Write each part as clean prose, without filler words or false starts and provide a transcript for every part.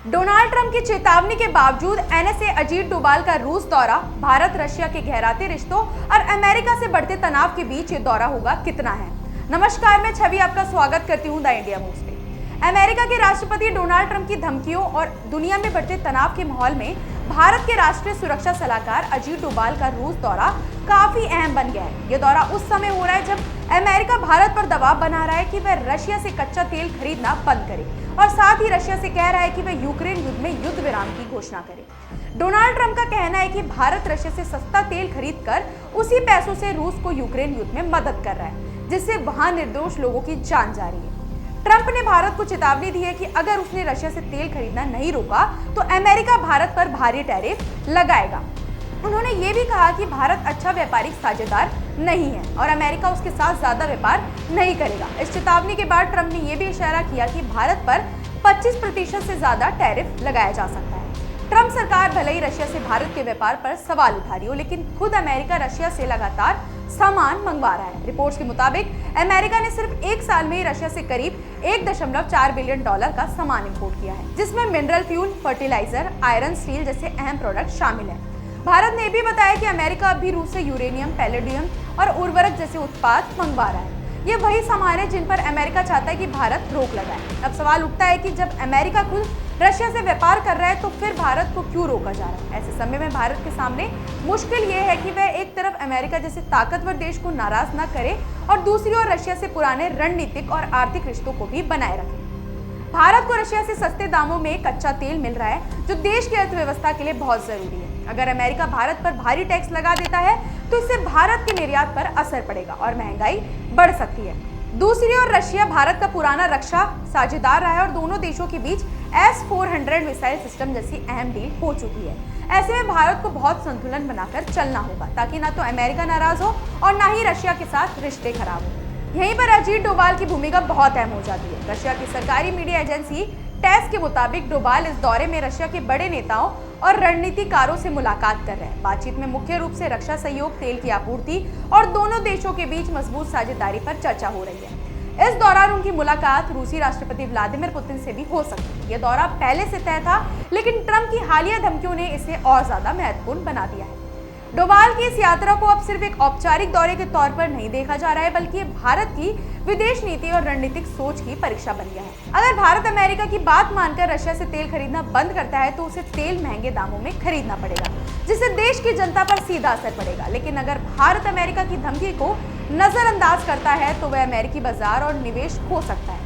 Donald Trump की चेतावनी के बावजूद एनएसए अजीत डोभाल का रूस दौरा, भारत रशिया के गहराते रिश्तों और अमेरिका से बढ़ते तनाव के बीच ये दौरा होगा कितना है। नमस्कार, मैं छवि आपका स्वागत करती हूं द इंडिया मूव्स पे। अमेरिका के राष्ट्रपति डोनाल्ड ट्रंप की धमकियों और दुनिया में बढ़ते तनाव के माहौल में भारत के राष्ट्रीय सुरक्षा सलाहकार अजीत डोभाल का रूस दौरा काफी अहम बन गया है। ये दौरा उस समय हो रहा है जब अमेरिका भारत पर दबाव बना रहा है कि वह रशिया से कच्चा तेल खरीदना बंद करे और साथ ही रशिया से कह रहा है कि वह यूक्रेन युद्ध में युद्ध विराम की घोषणा करे। डोनाल्ड ट्रंप का कहना है कि भारत रशिया से सस्ता तेल खरीदकर उसी पैसों से रूस को यूक्रेन युद्ध में मदद कर रहा है, जिससे वहां निर्दोष लोगों की जान जा रही है। ट्रंप ने भारत को चेतावनी दी है कि अगर उसने रशिया से तेल खरीदना नहीं रोका तो अमेरिका भारत पर भारी टैरिफ लगाएगा। उन्होंने ये भी कहा कि भारत अच्छा व्यापारिक साझेदार नहीं है और अमेरिका उसके साथ ज्यादा व्यापार नहीं करेगा। इस चेतावनी के बाद ट्रंप ने यह भी इशारा किया कि भारत पर 25% से ज्यादा टैरिफ लगाया जा सकता है। ट्रंप सरकार भले ही रशिया से भारत के व्यापार पर सवाल उठा रही हो, लेकिन खुद अमेरिका रशिया से लगातार सामान मंगवा रहा है। रिपोर्ट्स के मुताबिक अमेरिका ने सिर्फ एक साल में ही रशिया से करीब $1.4 बिलियन का सामान इंपोर्ट किया है, जिसमें mineral fuel, fertilizer, iron, steel जैसे अहम प्रोडक्ट शामिल हैं। भारत ने भी बताया कि अमेरिका अब भी रूस से यूरेनियम, पैलेडियम और उर्वरक जैसे उत्पाद मंगवा रहा है। ये वही सामान है जिन पर अमेरिका चाहता है कि भारत रोक लगाए। अब सवाल उठता है कि जब अमेरिका खुद रशिया से व्यापार कर रहा है तो फिर भारत को क्यों रोका जा रहा है। ऐसे समय में भारत के सामने मुश्किल ये है कि वह एक तरफ अमेरिका जैसे ताकतवर देश को नाराज न करे और दूसरी ओर रशिया से पुराने रणनीतिक और आर्थिक रिश्तों को भी बनाए रखे। भारत को रशिया से सस्ते दामों में कच्चा तेल मिल रहा है, जो देश की अर्थव्यवस्था के लिए बहुत जरूरी है। अगर अमेरिका भारत पर भारी टैक्स लगा देता है तो इससे भारत के निर्यात पर असर पड़ेगा और महंगाई बढ़ सकती है। दूसरी ओर रशिया भारत का पुराना रक्षा साझेदार रहा है और दोनों देशों के बीच S-400 मिसाइल सिस्टम जैसी अहम डील हो चुकी है। ऐसे में भारत को बहुत संतुलन बनाकर चलना होगा ताकि ना तो अमेरिका नाराज हो और ना ही रशिया के साथ रिश्ते खराब हो। यहीं पर अजीत डोभाल की भूमिका बहुत अहम हो जाती है। रशिया की सरकारी मीडिया एजेंसी टेस के मुताबिक डोभाल इस दौरे में रशिया के बड़े नेताओं और रणनीतिकारों से मुलाकात कर रहे हैं। बातचीत में मुख्य रूप से रक्षा सहयोग, तेल की आपूर्ति और दोनों देशों के बीच मजबूत साझेदारी पर चर्चा हो रही है। इस दौरान उनकी मुलाकात रूसी राष्ट्रपति व्लादिमीर पुतिन से भी हो सकती है। यह दौरा पहले से तय था, लेकिन ट्रंप की हालिया धमकियों ने इसे और ज्यादा महत्वपूर्ण बना दिया है। डोभाल की इस यात्रा को अब सिर्फ एक औपचारिक दौरे के तौर पर नहीं देखा जा रहा है, बल्कि ये भारत की विदेश नीति और रणनीतिक सोच की परीक्षा बन गया है। अगर भारत अमेरिका की बात मानकर रशिया से तेल खरीदना बंद करता है तो उसे तेल महंगे दामों में खरीदना पड़ेगा, जिससे देश की जनता पर सीधा असर पड़ेगा। लेकिन अगर भारत अमेरिका की धमकी को नजरअंदाज करता है तो वह अमेरिकी बाजार और निवेश खो सकता है।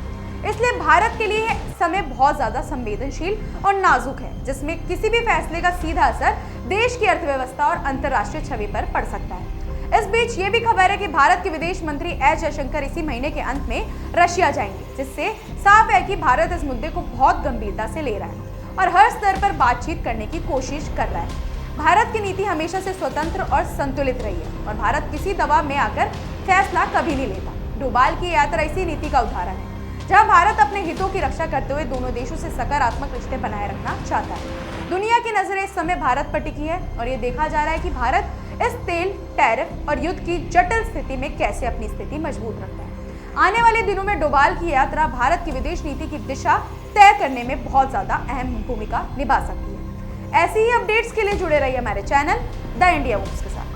इसलिए भारत के लिए समय बहुत ज्यादा संवेदनशील और नाजुक है, जिसमें किसी भी फैसले का सीधा असर देश की अर्थव्यवस्था और अंतर्राष्ट्रीय छवि पर पड़ सकता है। इस बीच ये भी खबर है कि भारत के विदेश मंत्री एस जयशंकर इसी महीने के अंत में रशिया जाएंगे, जिससे साफ है कि भारत इस मुद्दे को बहुत गंभीरता से ले रहा है और हर स्तर पर बातचीत करने की कोशिश कर रहा है। भारत की नीति हमेशा से स्वतंत्र और संतुलित रही है और भारत किसी दबाव में आकर फैसला कभी नहीं लेता। डोभाल की यात्रा इसी नीति का उदाहरण है, जहां भारत अपने हितों की रक्षा करते हुए दोनों देशों से सकारात्मक रिश्ते बनाए रखना चाहता है। दुनिया की नजरें इस समय भारत पर टिकी है और ये देखा जा रहा है कि भारत इस तेल, टैरिफ और युद्ध की जटिल स्थिति में कैसे अपनी स्थिति मजबूत रखता है। आने वाले दिनों में डोभाल की यात्रा भारत की विदेश नीति की दिशा तय करने में बहुत ज्यादा अहम भूमिका निभा सकती है। ऐसी ही अपडेट्स के लिए जुड़े रहिए हमारे चैनल द इंडिया मूव्स के साथ।